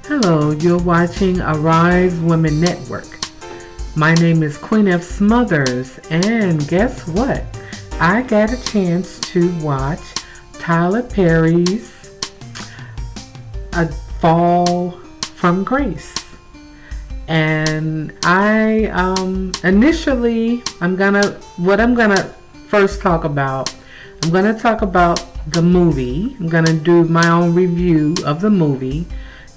Hello, you're watching Ari'ze Women Network. My name is QNef Smothers, and guess what? I got a chance to watch Tyler Perry's A Fall from Grace. And I'm gonna first talk about, I'm gonna talk about the movie. I'm gonna do my own review of the movie.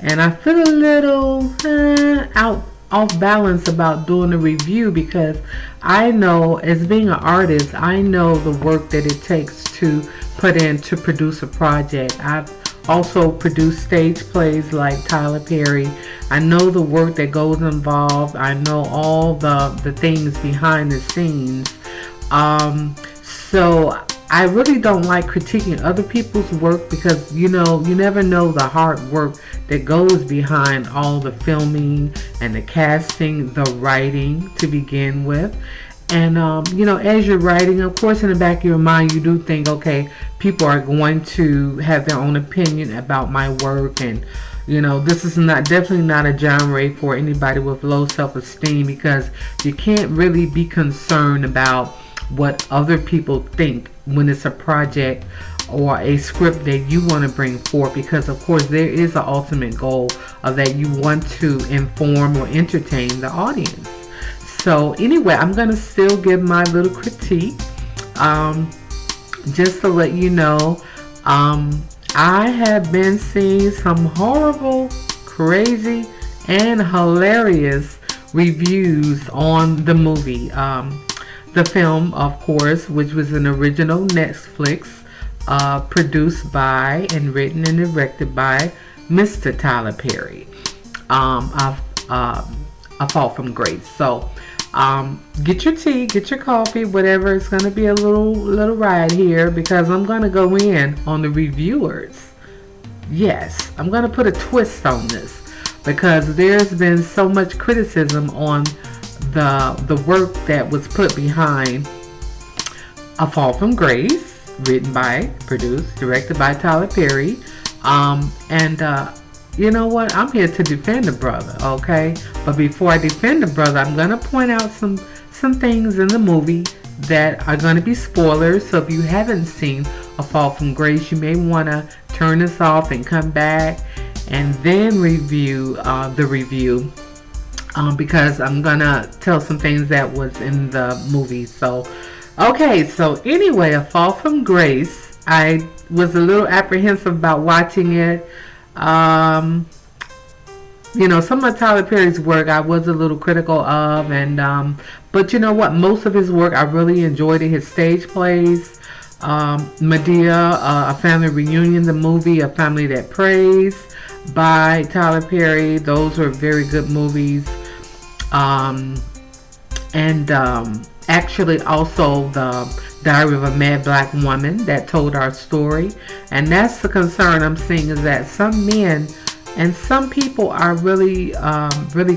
And I feel a little off balance about doing a review because I know, as being an artist, I know the work that it takes to put in to produce a project. I've also produced stage plays like Tyler Perry. I know the work that goes involved. I know all the things behind the scenes. So I really don't like critiquing other people's work because, you never know the hard work that goes behind all the filming and the casting, the writing to begin with. And, as you're writing, of course, in the back of your mind, you do think, okay, people are going to have their own opinion about my work. And, this is definitely not a genre for anybody with low self-esteem because you can't really be concerned about what other people think when it's a project or a script that you want to bring forth, because of course there is an ultimate goal of that you want to inform or entertain the audience. So anyway, I'm going to still give my little critique, just to let you know. I have been seeing some horrible, crazy, and hilarious reviews on the movie. The film, of course, which was an original Netflix, produced by and written and directed by Mr. Tyler Perry, A Fall from Grace. So, get your tea, get your coffee, whatever. It's going to be a little ride here because I'm going to go in on the reviewers. Yes, I'm going to put a twist on this because there's been so much criticism on the work that was put behind A Fall from Grace, written by, produced, directed by Tyler Perry. You know what? I'm here to defend the brother, okay? But before I defend the brother, I'm going to point out some things in the movie that are going to be spoilers. So if you haven't seen A Fall from Grace, you may want to turn this off and come back and then review the review. Because I'm gonna tell some things that was in the movie. So anyway, A Fall from Grace, I was a little apprehensive about watching it. Some of Tyler Perry's work I was a little critical of, and but you know what? Most of his work I really enjoyed in his stage plays. Medea, A Family Reunion, the movie A Family That Prays by Tyler Perry. Those were very good movies. Actually also the Diary of a Mad Black Woman that told our story. And that's the concern I'm seeing, is that some men and some people are really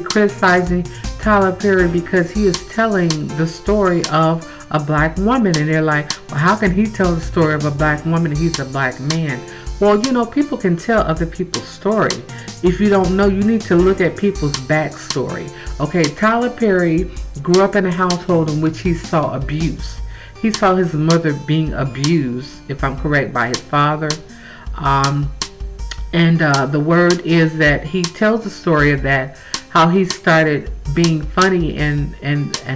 criticizing Tyler Perry because he is telling the story of a black woman, and they're like, well, how can he tell the story of a black woman and he's a black man? Well, people can tell other people's story. If you don't know, you need to look at people's backstory. Okay, Tyler Perry grew up in a household in which he saw abuse. He saw his mother being abused, if I'm correct, by his father. The word is that he tells the story of that, how he started being funny and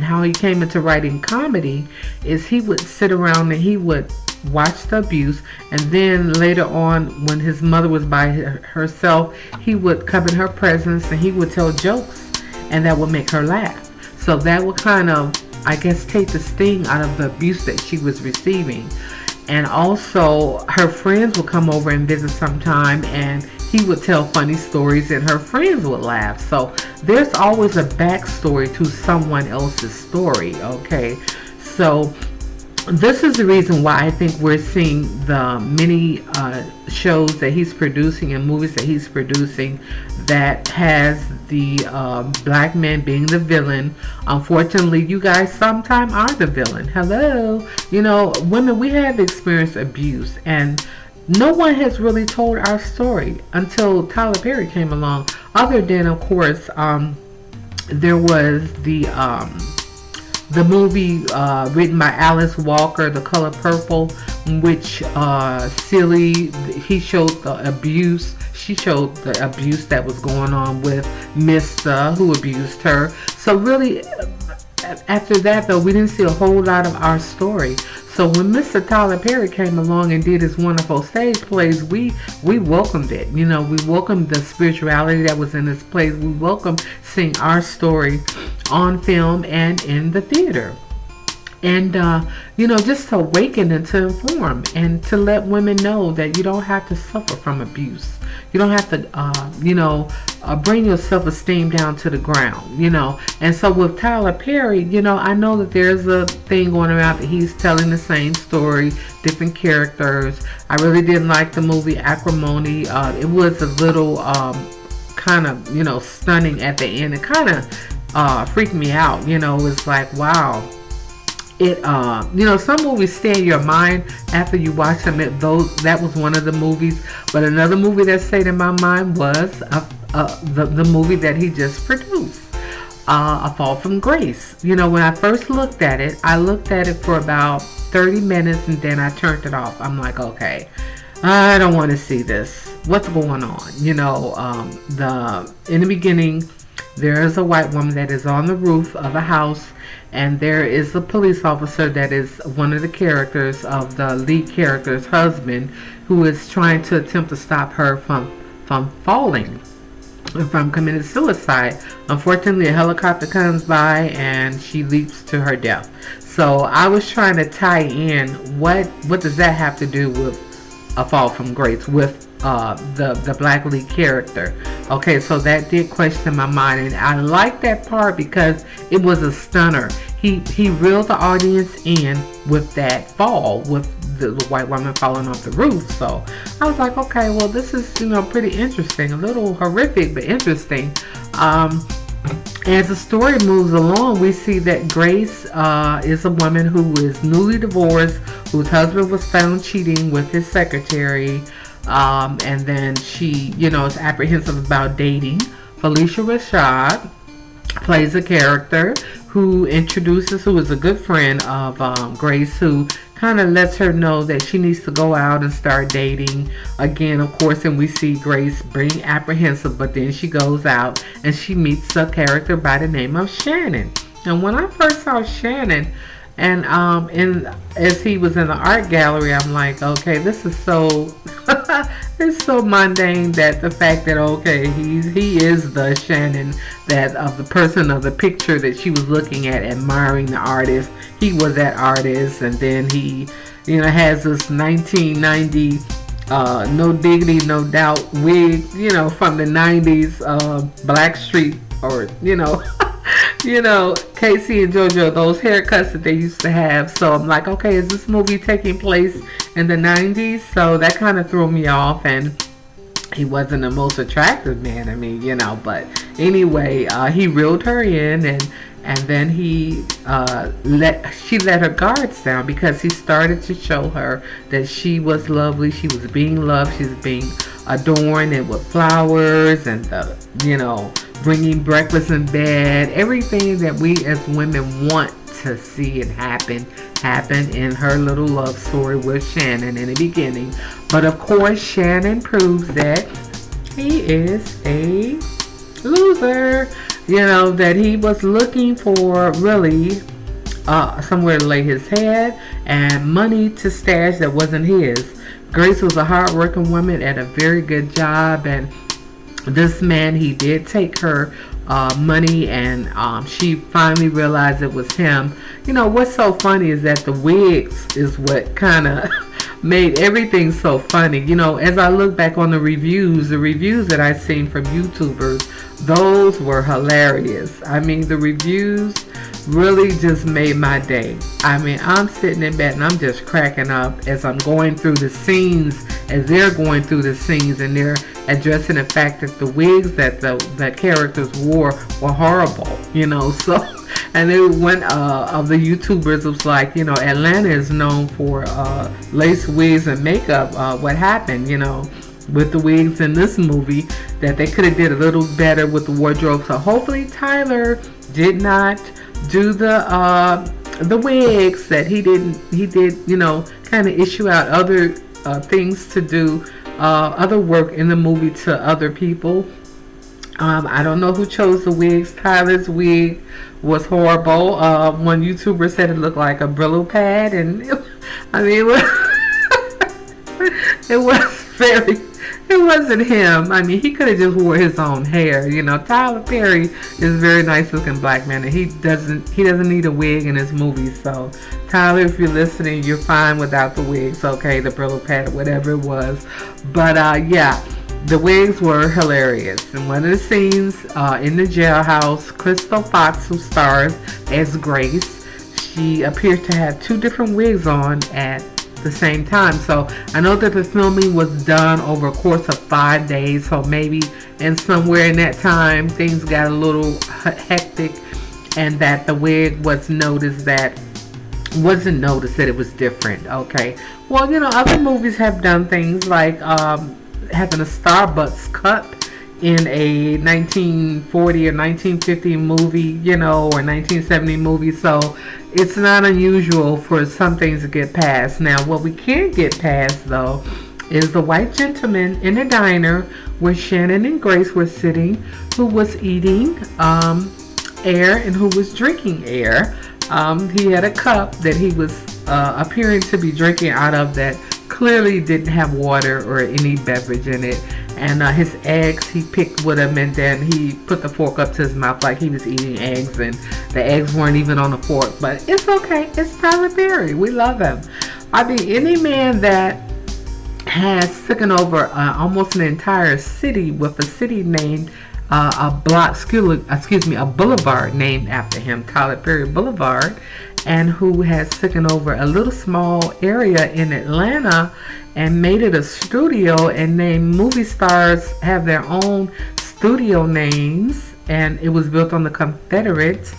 how he came into writing comedy is he would sit around and he would watch the abuse, and then later on when his mother was by herself, he would come in her presence and he would tell jokes, and that would make her laugh. So that would kind of, I guess, take the sting out of the abuse that she was receiving. And also her friends would come over and visit sometime, and he would tell funny stories and her friends would laugh. So there's always a backstory to someone else's story, okay? So this is the reason why I think we're seeing the many shows that he's producing and movies that he's producing that has the black man being the villain. Unfortunately, you guys sometimes are the villain. Hello. Women, we have experienced abuse, and no one has really told our story until Tyler Perry came along. other than, of course, there was the movie written by Alice Walker, The Color Purple, which Celie, he showed the abuse. She showed the abuse that was going on with Mr. who abused her. So really, after that though, we didn't see a whole lot of our story. So when Mr. Tyler Perry came along and did his wonderful stage plays, we welcomed it. You know, we welcomed the spirituality that was in his plays. We welcomed seeing our story on film and in the theater. And, you know, just to awaken and to inform and to let women know that you don't have to suffer from abuse. You don't have to, you know, bring your self-esteem down to the ground, you know. And so with Tyler Perry, you know, I know that there's a thing going around that he's telling the same story, different characters. I really didn't like the movie Acrimony. It was a little kind of, you know, stunning at the end. It kind of freaked me out, you know. It's like, wow. It you know, some movies stay in your mind after you watch them. That was one of the movies. But another movie that stayed in my mind was the movie that he just produced, A Fall from Grace. You know, when I first looked at it, I looked at it for about 30 minutes and then I turned it off. I'm like, okay, I don't want to see this. What's going on? You know, in the beginning, there is a white woman that is on the roof of a house, and there is a police officer that is one of the characters of the lead character's husband, who is trying to attempt to stop her from falling and from committing suicide. Unfortunately, a helicopter comes by and she leaps to her death. So I was trying to tie in what does that have to do with A Fall from Grace, with the black lead character. Okay, so that did question my mind, and I like that part because it was a stunner. He reeled the audience in with that fall, with the white woman falling off the roof. So I was like, okay, well, this is, you know, pretty interesting, a little horrific but interesting. As the story moves along, we see that Grace is a woman who is newly divorced, whose husband was found cheating with his secretary. And then she, you know, is apprehensive about dating. Felicia Rashad plays a character who is a good friend of Grace, who kind of lets her know that she needs to go out and start dating again, of course. And we see Grace being apprehensive, but then she goes out and she meets a character by the name of Shannon. And when I first saw Shannon, and as he was in the art gallery, I'm like, okay, this is so it's so mundane, that the fact that, okay, he is the Shannon, that of the person of the picture that she was looking at, admiring the artist. He was that artist, and then he, you know, has this 1990 No Diggity No Doubt wig, you know, from the 90s, Blackstreet, or, you know, you know, Casey and JoJo, those haircuts that they used to have. So I'm like, okay, is this movie taking place in the 90s? So that kind of threw me off, and he wasn't the most attractive man, I mean, you know. But anyway, he reeled her in, and then she let her guards down, because he started to show her that she was lovely, she was being loved, she was being adorned, and with flowers, and you know, bringing breakfast in bed, everything that we as women want to see and happen in her little love story with Shannon in the beginning. But of course, Shannon proves that he is a loser, you know, that he was looking for really somewhere to lay his head and money to stash that wasn't his. Grace was a hard-working woman at a very good job, and this man, he did take her money, and she finally realized it was him. You know, what's so funny is that the wigs is what kind of made everything so funny. You know, as I look back on the reviews that I've seen from YouTubers, those were hilarious. I mean, the reviews really just made my day. I mean, I'm sitting in bed and I'm just cracking up as I'm going through the scenes, as they're going through the scenes, and they're addressing the fact that the wigs that the characters wore were horrible, you know. So, and then one of the YouTubers was like, you know, Atlanta is known for lace wigs and makeup. What happened, you know? with the wigs in this movie, that they could have did a little better with the wardrobe. So hopefully Tyler did not do the wigs, that he did, you know, kind of issue out other things to do, other work in the movie to other people. I don't know who chose the wigs. Tyler's wig was horrible. One YouTuber said it looked like a Brillo pad, and it was very. It wasn't him. I mean, he could have just wore his own hair. You know, Tyler Perry is a very nice looking black man, and he doesn't need a wig in his movies. So, Tyler, if you're listening, you're fine without the wigs. Okay, the Brillo pad, whatever it was. But yeah. The wigs were hilarious. In one of the scenes in the jailhouse, Crystal Fox, who stars as Grace, she appears to have two different wigs on at the same time. So I know that the filming was done over a course of 5 days. So maybe and somewhere in that time things got a little hectic, and that the wig wasn't noticed that it was different. Okay. Well, you know, other movies have done things like having a Starbucks cup in a 1940 or 1950 movie, you know, or 1970 movie. So it's not unusual for some things to get passed. Now, what we can't get past, though, is the white gentleman in the diner where Shannon and Grace were sitting, who was eating air and who was drinking air. He had a cup that he was appearing to be drinking out of that clearly didn't have water or any beverage in it. And his eggs, he picked with him, and then he put the fork up to his mouth like he was eating eggs, and the eggs weren't even on the fork. But it's okay. It's Tyler Perry. We love him. I mean, any man that has taken over almost an entire city with a city named a boulevard named after him, Tyler Perry Boulevard, and who has taken over a little small area in Atlanta and made it a studio, and named movie stars have their own studio names, and it was built on the Confederate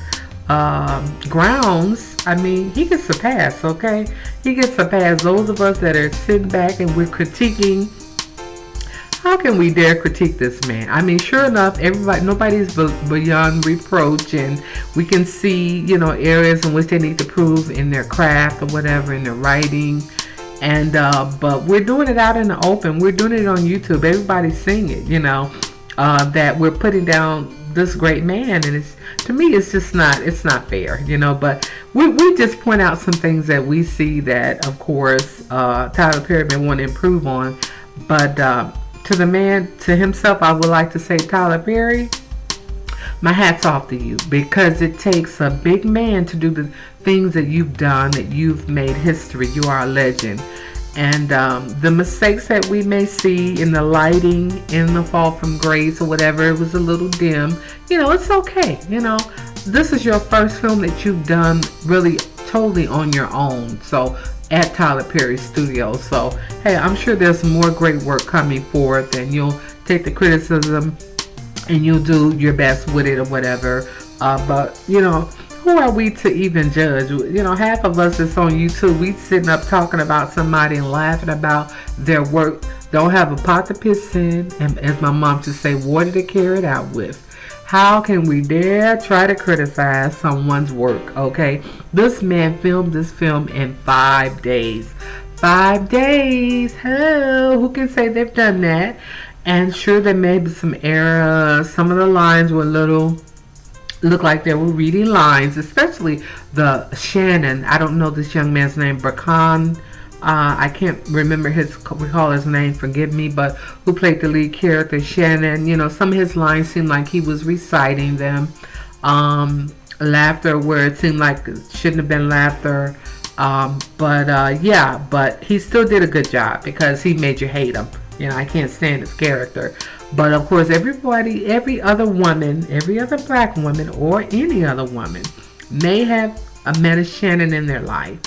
grounds. I mean, he gets a pass, okay? He gets a pass. Those of us that are sitting back and we're critiquing, how can we dare critique this man? I mean, sure enough, nobody's beyond reproach, and we can see, you know, areas in which they need to prove in their craft or whatever, in their writing. And but we're doing it out in the open. We're doing it on YouTube. Everybody's seeing it, you know, that we're putting down this great man, and to me it's just not fair, you know. But we just point out some things that we see that, of course, Tyler Perry may want to improve on. But to the man, to himself, I would like to say, Tyler Perry, my hat's off to you, because it takes a big man to do the things that you've done, that you've made history. You are a legend. And the mistakes that we may see in the lighting, in the Fall from Grace or whatever, it was a little dim. You know, it's okay. You know, this is your first film that you've done really totally on your own. So at Tyler Perry Studios. So, hey, I'm sure there's more great work coming forth, and you'll take the criticism and you'll do your best with it or whatever. But, you know, who are we to even judge? You know, half of us that's on YouTube, we sitting up talking about somebody and laughing about their work, don't have a pot to piss in, and as my mom used to say, water to carry it out with. How can we dare try to criticize someone's work, okay? This man filmed this film in 5 days. 5 days. Hell, who can say they've done that? And sure, there may be some errors. Some of the lines were looked like they were reading lines, especially the Shannon. I don't know this young man's name, Brakan. I can't remember recall his name, forgive me, but who played the lead character, Shannon. You know, some of his lines seemed like he was reciting them. Laughter where it seemed like it shouldn't have been laughter. Yeah, but he still did a good job, because he made you hate him. You know, I can't stand his character. But of course, every other woman, every other black woman, or any other woman may have met a Shannon in their life.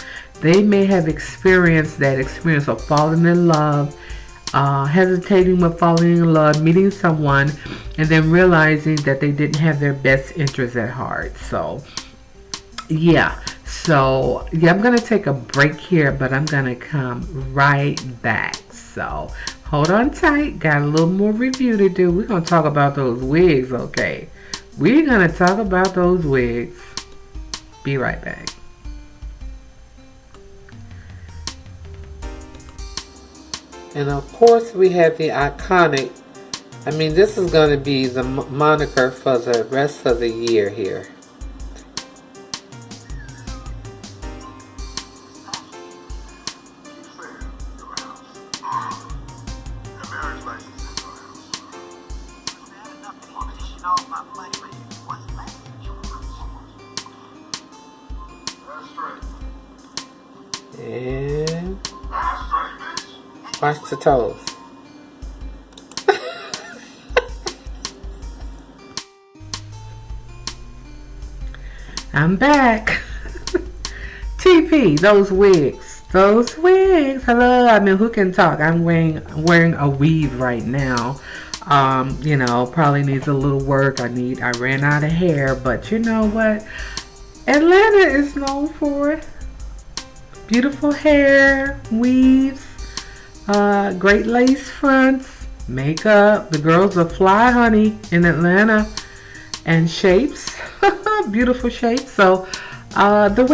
They may have experienced that experience of falling in love, hesitating with falling in love, meeting someone, and then realizing that they didn't have their best interests at heart. So, yeah. I'm going to take a break here, but I'm going to come right back. So, Hold on tight. Got a little more review to do. We're going to talk about those wigs, okay? We're going to talk about those wigs. Be right back. And of course, we have the iconic. I mean, this is going to be the moniker for the rest of the year here. And watch the toes. I'm back. TP, those wigs. Those wigs. Hello. I mean, who can talk? I'm wearing a weave right now. You know, probably needs a little work. I ran out of hair, but you know what? Atlanta is known for it. Beautiful hair, weaves, great lace fronts, makeup. The girls are fly, honey, in Atlanta. And shapes. Beautiful shapes. So, the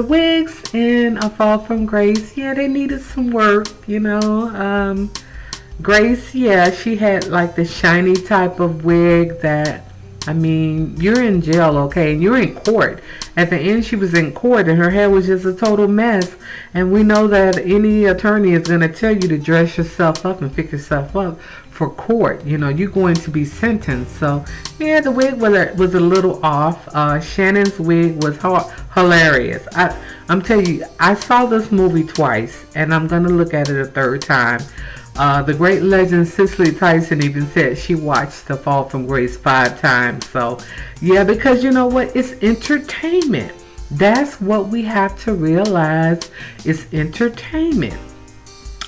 wigs in A Fall from Grace. Yeah, they needed some work, you know. Grace, yeah, she had like the shiny type of wig that, I mean, you're in jail, okay, and you're in court. At the end, she was in court, and her hair was just a total mess. And we know that any attorney is going to tell you to dress yourself up and fix yourself up for court. You know, you're going to be sentenced. So, yeah, the wig was a little off. Shannon's wig was hilarious. I'm telling you, I saw this movie twice, and I'm going to look at it a third time. The great legend Cicely Tyson even said she watched The Fall from Grace 5 times. So, yeah, because you know what? It's entertainment. That's what we have to realize. It's entertainment.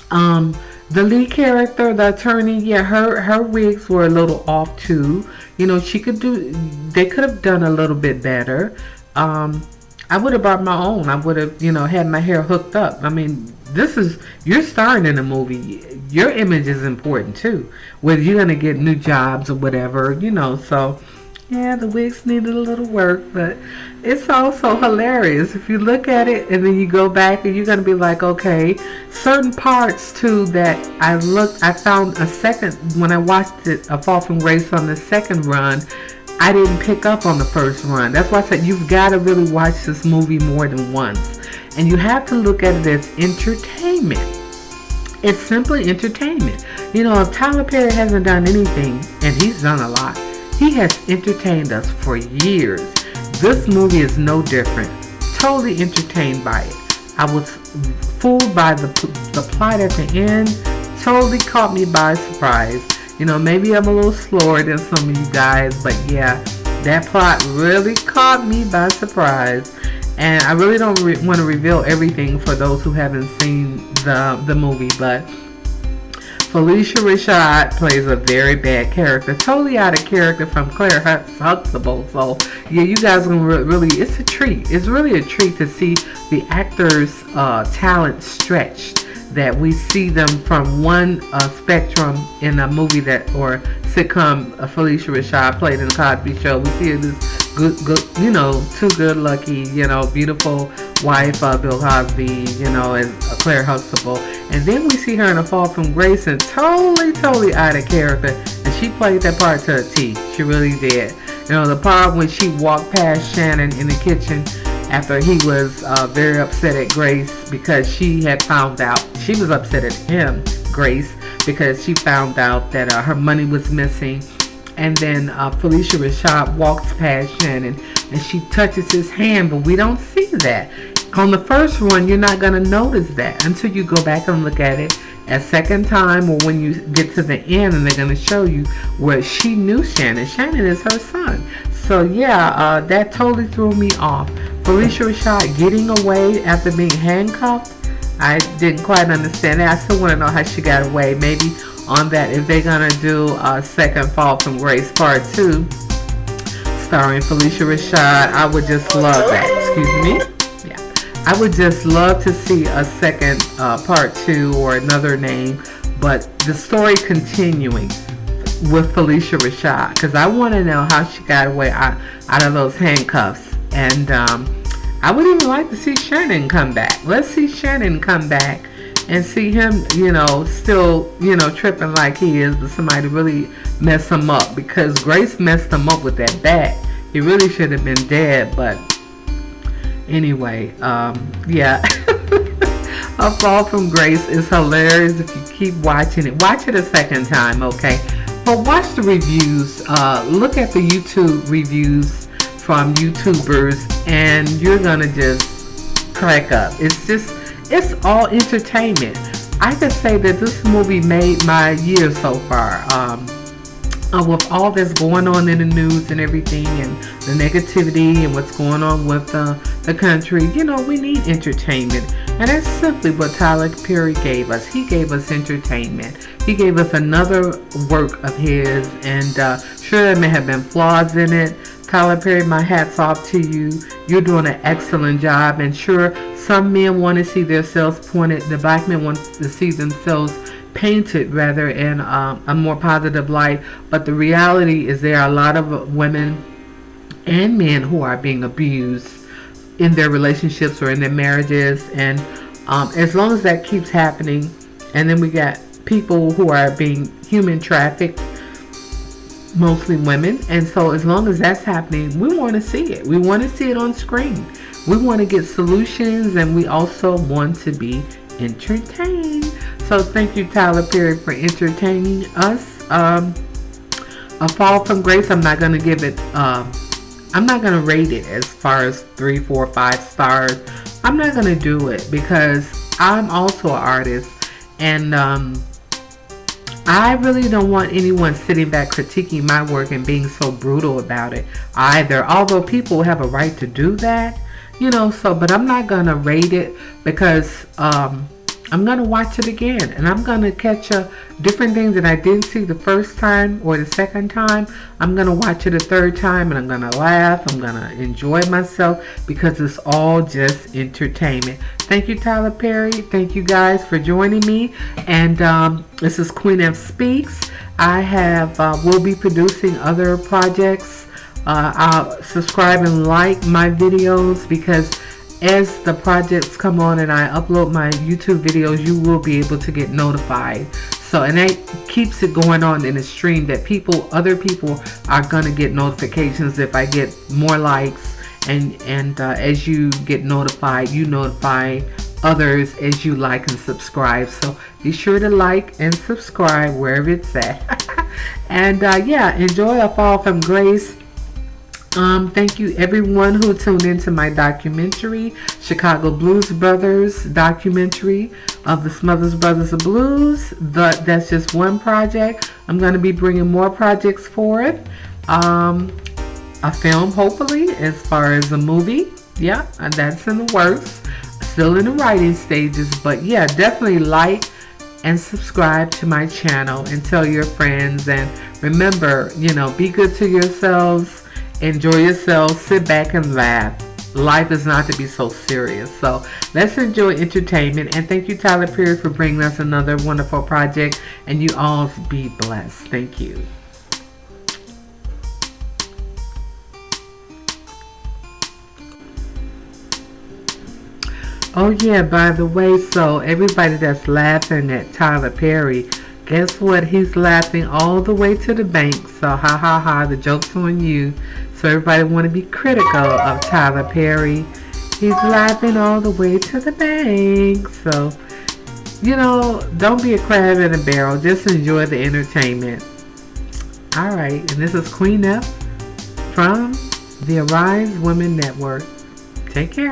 The lead character, the attorney, yeah, her wigs were a little off too. You know, they could have done a little bit better. I would have brought my own. I would have, you know, had my hair hooked up. I mean, you're starring in a movie. Your image is important too. Whether you're going to get new jobs or whatever, you know. So, yeah, the wigs needed a little work. But it's also hilarious. If you look at it and then you go back and you're going to be like, okay, certain parts too that I found when I watched it, A Fall from Grace on the second run, I didn't pick up on the first run. That's why I said you've got to really watch this movie more than once. And you have to look at it as entertainment. It's simply entertainment. You know, if Tyler Perry hasn't done anything, and he's done a lot, he has entertained us for years. This movie is no different. Totally entertained by it. I was fooled by the plot at the end. Totally caught me by surprise. You know, maybe I'm a little slower than some of you guys, but yeah, that plot really caught me by surprise. And I really don't want to reveal everything for those who haven't seen the movie, but Felicia Rashad plays a very bad character, totally out of character from Claire Huxtable. So yeah, you guys are gonna really, it's a treat. It's really a treat to see the actors' talent stretched. That we see them from one spectrum in a movie or sitcom Felicia Rashad played in the Cosby Show. We see this good, you know, too good lucky, you know, beautiful wife, Bill Cosby, you know, and Claire Huxtable. And then we see her in A Fall from Grace and totally out of character. And she played that part to a T. She really did. You know, the part when she walked past Shannon in the kitchen after he was very upset at Grace because she had found out, she was upset at him, Grace, because she found out that her money was missing. And then Felicia Rashad walks past Shannon and she touches his hand, but we don't see that. On the first one, you're not going to notice that until you go back and look at it a second time, or when you get to the end and they're going to show you where she knew Shannon. Shannon is her son. So yeah, that totally threw me off. Felicia Rashad getting away after being handcuffed, I didn't quite understand that. I still want to know how she got away. Maybe on that, if they're going to do a second Fall from Grace Part 2 starring Felicia Rashad, I would just love that. Excuse me. Yeah, I would just love to see a second Part 2 or another name. but the story continuing with Felicia Rashad, because I want to know how she got away out of those handcuffs. And I would even like to see Shannon come back. Let's see Shannon come back and see him, still, tripping like he is, but somebody really mess him up, because Grace messed him up with that bat. He really should have been dead, but anyway, yeah. A Fall from Grace is hilarious. If you keep watching it, watch it a second time, okay? But watch the reviews. Look at the YouTube reviews from YouTubers, and you're gonna just crack up. It's all entertainment. I could say that this movie made my year so far. With all that's going on in the news and everything, and the negativity and what's going on with the country, we need entertainment. And that's simply what Tyler Perry gave us. He gave us entertainment. He gave us another work of his, and sure, there may have been flaws in it. Tyler Perry, my hat's off to you. You're doing an excellent job. And sure, some men want to see themselves pointed. The black men want to see themselves painted rather in a more positive light. But the reality is there are a lot of women and men who are being abused in their relationships or in their marriages. And as long as that keeps happening, and then we got people who are being human trafficked, mostly women, and so as long as that's happening, we want to see it. We want to see it on screen. We want to get solutions, and we also want to be entertained. So thank you, Tyler Perry, for entertaining us. A Fall from Grace, I'm not going to give it, I'm not going to rate it as far as 3, 4, 5 stars. I'm not going to do it because I'm also an artist, and I really don't want anyone sitting back critiquing my work and being so brutal about it either. Although people have a right to do that, but I'm not going to rate it because I'm going to watch it again, and I'm going to catch different things that I didn't see the first time or the second time. I'm going to watch it a third time, and I'm going to laugh. I'm going to enjoy myself because it's all just entertainment. Thank you, Tyler Perry. Thank you guys for joining me. And this is QNef Speaks. I will be producing other projects. Subscribe and like my videos, because as the projects come on and I upload my YouTube videos, you will be able to get notified. So, and that keeps it going on in a stream that other people are going to get notifications if I get more likes. And as you get notified, you notify others as you like and subscribe. So be sure to like and subscribe wherever it's at. And yeah, enjoy A Fall from Grace. Thank you everyone who tuned into my documentary, Chicago Blues Brothers documentary of the Smothers Brothers of Blues. That's just one project. I'm going to be bringing more projects for it. A film, hopefully, as far as a movie. Yeah, that's in the works. Still in the writing stages, but yeah, definitely like and subscribe to my channel and tell your friends. And remember, be good to yourselves. Enjoy yourselves, sit back and laugh. Life is not to be so serious. So let's enjoy entertainment. And thank you, Tyler Perry, for bringing us another wonderful project. And you all be blessed. Thank you. Oh yeah, by the way, so everybody that's laughing at Tyler Perry, guess what? He's laughing all the way to the bank. So ha ha ha, the joke's on you. So everybody want to be critical of Tyler Perry. He's laughing all the way to the bank. So, don't be a crab in a barrel. Just enjoy the entertainment. Alright, and this is QNef from the Ari'ze Women Network. Take care.